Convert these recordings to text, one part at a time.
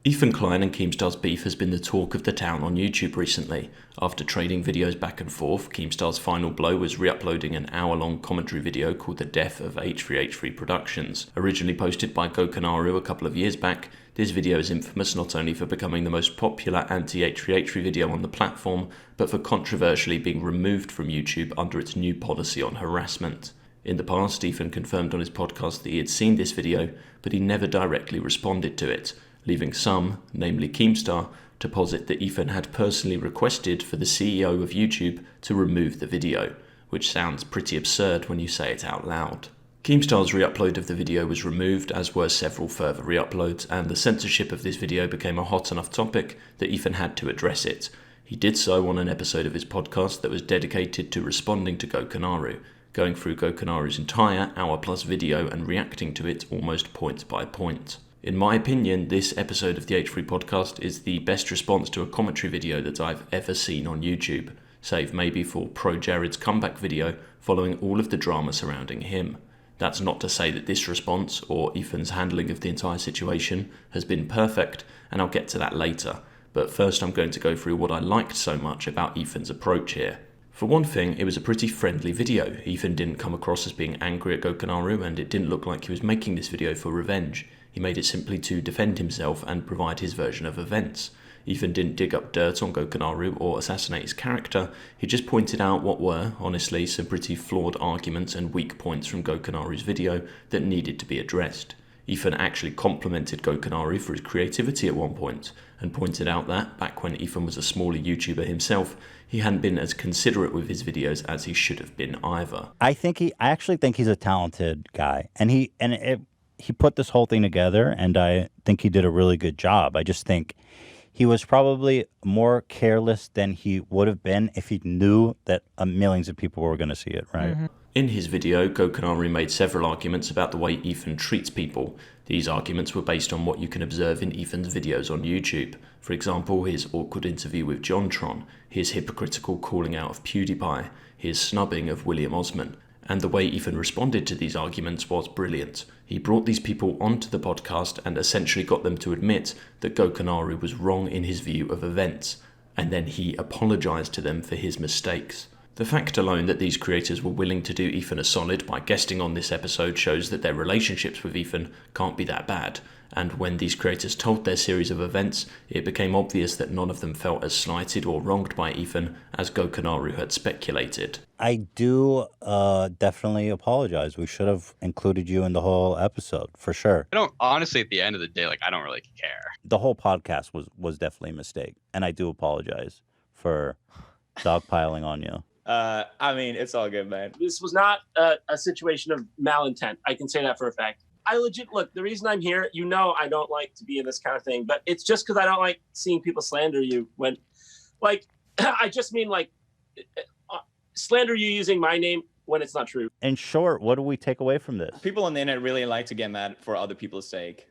Ethan Klein and Keemstar's beef has been the talk of the town on YouTube recently. After trading videos back and forth, Keemstar's final blow was re-uploading an hour-long commentary video called The Death of H3H3 Productions. Originally posted by Gokanaru a couple of years back, this video is infamous not only for becoming the most popular anti-H3H3 video on the platform, but for controversially being removed from YouTube under its new policy on harassment. In the past, Ethan confirmed on his podcast that he had seen this video, but he never directly responded to it, leaving some, namely Keemstar, to posit that Ethan had personally requested for the CEO of YouTube to remove the video, which sounds pretty absurd when you say it out loud. Keemstar's re-upload of the video was removed, as were several further re-uploads, and the censorship of this video became a hot enough topic that Ethan had to address it. He did so on an episode of his podcast that was dedicated to responding to Gokanaru, going through Gokanaru's entire hour-plus video and reacting to it almost point by point. In my opinion, this episode of the H3 podcast is the best response to a commentary video that I've ever seen on YouTube, save maybe for Pro Jared's comeback video following all of the drama surrounding him. That's not to say that this response, or Ethan's handling of the entire situation, has been perfect, and I'll get to that later. But first I'm going to go through what I liked so much about Ethan's approach here. For one thing, it was a pretty friendly video. Ethan didn't come across as being angry at Gokanaru, and it didn't look like he was making this video for revenge. He made it simply to defend himself and provide his version of events. Ethan didn't dig up dirt on Gokanaru or assassinate his character, he just pointed out what were, honestly, some pretty flawed arguments and weak points from Gokanaru's video that needed to be addressed. Ethan actually complimented Gokanaru for his creativity at one point, and pointed out that, back when Ethan was a smaller YouTuber himself, he hadn't been as considerate with his videos as he should have been either. I actually think he's a talented guy, and he put this whole thing together, and I think he did a really good job. I just think he was probably more careless than he would have been if he knew that millions of people were going to see it, right? Mm-hmm. In his video, Gokanaru made several arguments about the way Ethan treats people. These arguments were based on what you can observe in Ethan's videos on YouTube. For example, his awkward interview with JonTron, his hypocritical calling out of PewDiePie, his snubbing of William Osman. And the way Ethan responded to these arguments was brilliant. He brought these people onto the podcast and essentially got them to admit that Gokanaru was wrong in his view of events, and then he apologized to them for his mistakes. The fact alone that these creators were willing to do Ethan a solid by guesting on this episode shows that their relationships with Ethan can't be that bad, and when these creators told their series of events, it became obvious that none of them felt as slighted or wronged by Ethan as Gokanaru had speculated. I do definitely apologize. We should have included you in the whole episode, for sure. Honestly, at the end of the day, I don't really care. The whole podcast was definitely a mistake, and I do apologize for dogpiling on you. I mean, it's all good, man. This was not a situation of malintent. I can say that for a fact. I legit, look, the reason I'm here, I don't like to be in this kind of thing, but it's just because I don't like seeing people slander you when, I just mean, slander you using my name when it's not true. In short, what do we take away from this? People on the internet really like to get mad for other people's sake.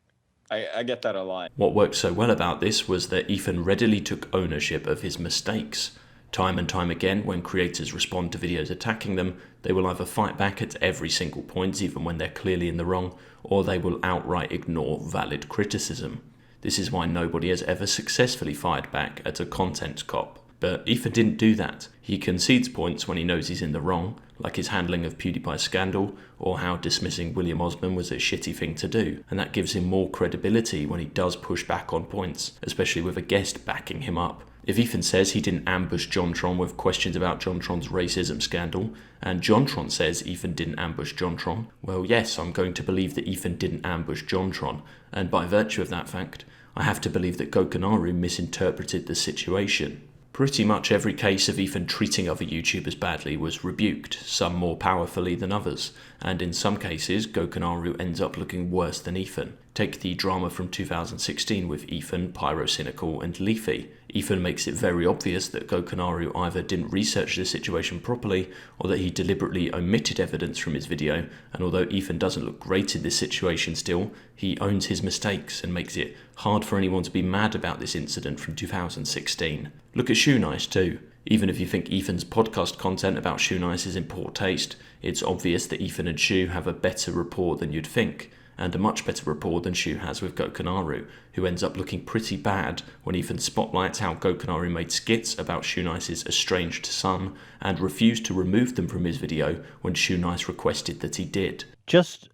I get that a lot. What worked so well about this was that Ethan readily took ownership of his mistakes. Time and time again, when creators respond to videos attacking them, they will either fight back at every single point, even when they're clearly in the wrong, or they will outright ignore valid criticism. This is why nobody has ever successfully fired back at a content cop. But Ethan didn't do that. He concedes points when he knows he's in the wrong, like his handling of PewDiePie's scandal, or how dismissing William Osman was a shitty thing to do, and that gives him more credibility when he does push back on points, especially with a guest backing him up. If Ethan says he didn't ambush JonTron with questions about JonTron's racism scandal, and JonTron says Ethan didn't ambush JonTron, well yes, I'm going to believe that Ethan didn't ambush JonTron, and by virtue of that fact, I have to believe that Gokanaru misinterpreted the situation. Pretty much every case of Ethan treating other YouTubers badly was rebuked, some more powerfully than others, and in some cases, Gokanaru ends up looking worse than Ethan. Take the drama from 2016 with Ethan, Pyrocynical, and Leafy. Ethan makes it very obvious that Gokanaru either didn't research the situation properly, or that he deliberately omitted evidence from his video, and although Ethan doesn't look great in this situation still, he owns his mistakes and makes it hard for anyone to be mad about this incident from 2016. Look at Shoe Nice too. Even if you think Ethan's podcast content about Shoe Nice is in poor taste, it's obvious that Ethan and Shoe have a better rapport than you'd think. and a much better rapport than Shu has with Gokanaru, who ends up looking pretty bad when Ethan spotlights how Gokanaru made skits about Shunice's estranged son and refused to remove them from his video when Shunice requested that he did. Just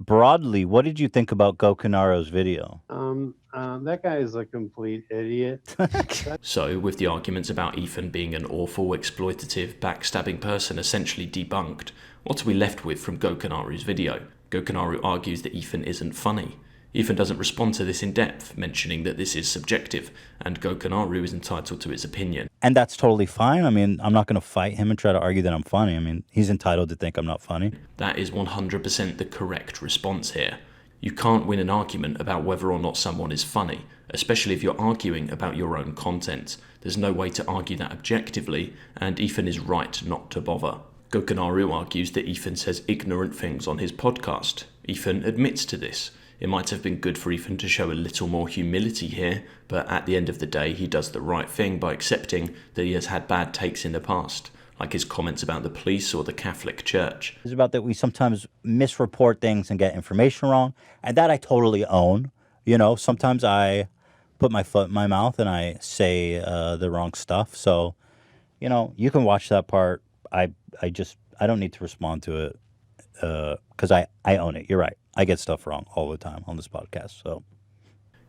broadly, what did you think about Gokanaru's video? That guy is a complete idiot. So, with the arguments about Ethan being an awful, exploitative, backstabbing person essentially debunked, what are we left with from Gokanaru's video? Gokanaru argues that Ethan isn't funny. Ethan doesn't respond to this in depth, mentioning that this is subjective, and Gokanaru is entitled to his opinion. And that's totally fine. I mean, I'm not going to fight him and try to argue that I'm funny. I mean, he's entitled to think I'm not funny. That is 100% the correct response here. You can't win an argument about whether or not someone is funny, especially if you're arguing about your own content. There's no way to argue that objectively, and Ethan is right not to bother. Gokanaru argues that Ethan says ignorant things on his podcast. Ethan admits to this. It might have been good for Ethan to show a little more humility here, but at the end of the day, he does the right thing by accepting that he has had bad takes in the past, like his comments about the police or the Catholic Church. It's about that we sometimes misreport things and get information wrong, and that I totally own. You know, sometimes I put my foot in my mouth and I say the wrong stuff. So, you know, you can watch that part. I don't need to respond to it because I own it. You're right. I get stuff wrong all the time on this podcast. So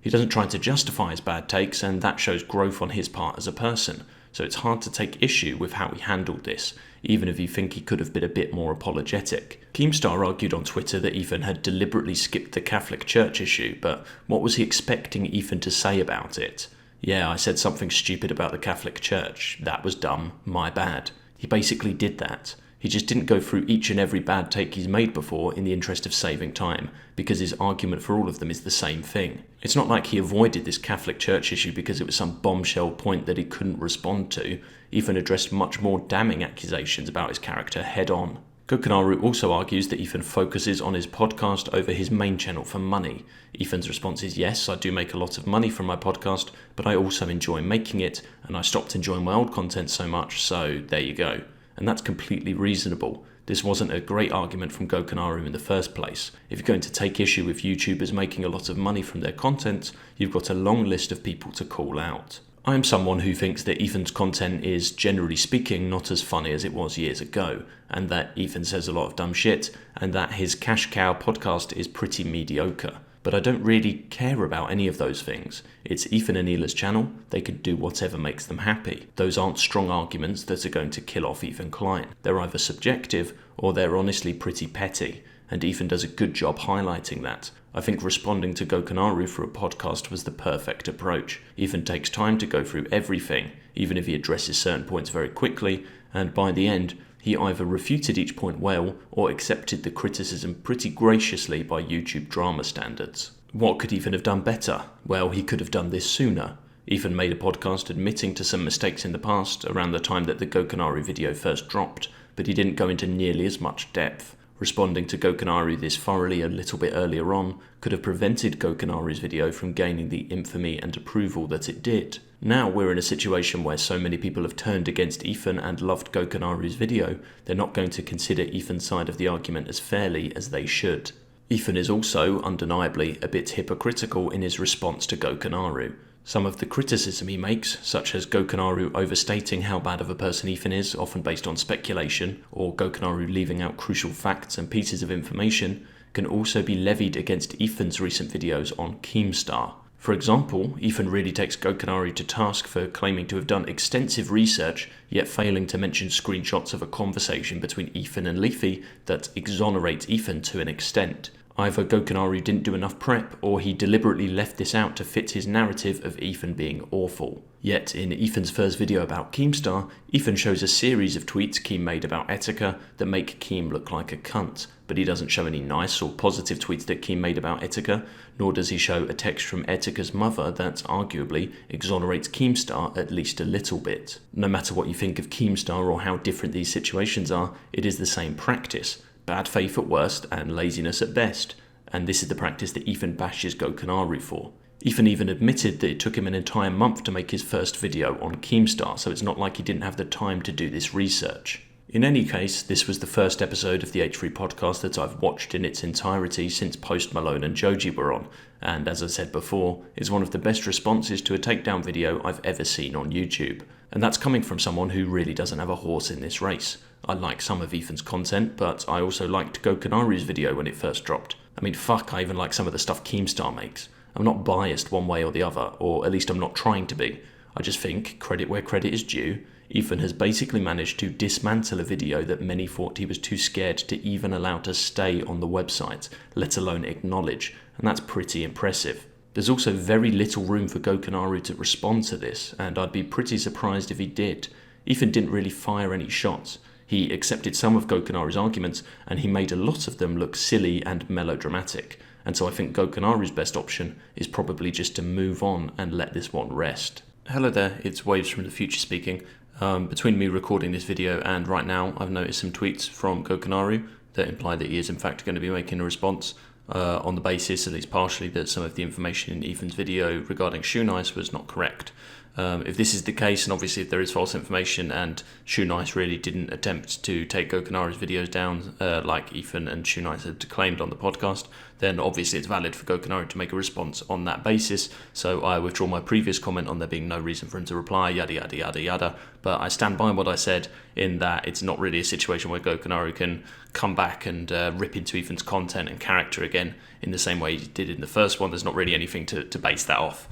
he doesn't try to justify his bad takes, and that shows growth on his part as a person. So it's hard to take issue with how he handled this, even if you think he could have been a bit more apologetic. Keemstar argued on Twitter that Ethan had deliberately skipped the Catholic Church issue, but what was he expecting Ethan to say about it? Yeah, I said something stupid about the Catholic Church. That was dumb. My bad. He basically did that. He just didn't go through each and every bad take he's made before in the interest of saving time, because his argument for all of them is the same thing. It's not like he avoided this Catholic Church issue because it was some bombshell point that he couldn't respond to. Ethan addressed much more damning accusations about his character head on. Gokanaru also argues that Ethan focuses on his podcast over his main channel for money. Ethan's response is, yes, I do make a lot of money from my podcast, but I also enjoy making it, and I stopped enjoying my old content so much, so there you go. And that's completely reasonable. This wasn't a great argument from Gokanaru in the first place. If you're going to take issue with YouTubers making a lot of money from their content, you've got a long list of people to call out. I am someone who thinks that Ethan's content is, generally speaking, not as funny as it was years ago, and that Ethan says a lot of dumb shit, and that his Cash Cow podcast is pretty mediocre. But I don't really care about any of those things. It's Ethan and Hila's channel. They can do whatever makes them happy. Those aren't strong arguments that are going to kill off Ethan Klein. They're either subjective or they're honestly pretty petty, and Ethan does a good job highlighting that. I think responding to Gokanaru for a podcast was the perfect approach. Ethan takes time to go through everything, even if he addresses certain points very quickly, and by the end, he either refuted each point well or accepted the criticism pretty graciously by YouTube drama standards. What could Ethan have done better? Well, he could have done this sooner. Ethan made a podcast admitting to some mistakes in the past around the time that the Gokanaru video first dropped, but he didn't go into nearly as much depth. Responding to Gokanaru this thoroughly a little bit earlier on could have prevented Gokanaru's video from gaining the infamy and approval that it did. Now we're in a situation where so many people have turned against Ethan and loved Gokanaru's video, they're not going to consider Ethan's side of the argument as fairly as they should. Ethan is also, undeniably, a bit hypocritical in his response to Gokanaru. Some of the criticism he makes, such as Gokanaru overstating how bad of a person Ethan is, often based on speculation, or Gokanaru leaving out crucial facts and pieces of information, can also be levied against Ethan's recent videos on Keemstar. For example, Ethan really takes Gokanaru to task for claiming to have done extensive research, yet failing to mention screenshots of a conversation between Ethan and Leafy that exonerate Ethan to an extent. Either Gokanaru didn't do enough prep, or he deliberately left this out to fit his narrative of Ethan being awful. Yet, in Ethan's first video about Keemstar, Ethan shows a series of tweets Keem made about Etika that make Keem look like a cunt, but he doesn't show any nice or positive tweets that Keem made about Etika, nor does he show a text from Etika's mother that arguably exonerates Keemstar at least a little bit. No matter what you think of Keemstar or how different these situations are, it is the same practice. Bad faith at worst and laziness at best, and this is the practice that Ethan bashes Gokanaru for. Ethan even admitted that it took him an entire month to make his first video on Keemstar, so it's not like he didn't have the time to do this research. In any case, this was the first episode of the H3 podcast that I've watched in its entirety since Post Malone and Joji were on, and as I said before, is one of the best responses to a takedown video I've ever seen on YouTube. And that's coming from someone who really doesn't have a horse in this race. I like some of Ethan's content, but I also liked Gokanaru's video when it first dropped. I mean, fuck, I even like some of the stuff Keemstar makes. I'm not biased one way or the other, or at least I'm not trying to be. I just think, credit where credit is due, Ethan has basically managed to dismantle a video that many thought he was too scared to even allow to stay on the website, let alone acknowledge, and that's pretty impressive. There's also very little room for Gokanaru to respond to this, and I'd be pretty surprised if he did. Ethan didn't really fire any shots. He accepted some of Gokanaru's arguments, and he made a lot of them look silly and melodramatic. And so I think Gokanaru's best option is probably just to move on and let this one rest. Hello there, it's Waves from the Future speaking. Between me recording this video and right now, I've noticed some tweets from Gokanaru that imply that he is in fact going to be making a response on the basis, at least partially, that some of the information in Ethan's video regarding Shoe Nice was not correct. If this is the case, and obviously if there is false information and Shoe Nice really didn't attempt to take Gokanaru's videos down like Ethan and Shoe Nice had claimed on the podcast, then obviously it's valid for Gokanaru to make a response on that basis. So I withdraw my previous comment on there being no reason for him to reply, yada yada yada yada. But I stand by what I said in that it's not really a situation where Gokanaru can come back and rip into Ethan's content and character again in the same way he did in the first one. There's not really anything to base that off.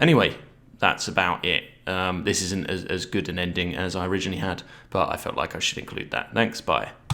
Anyway, that's about it. This isn't as good an ending as I originally had, but I felt like I should include that. Thanks, bye.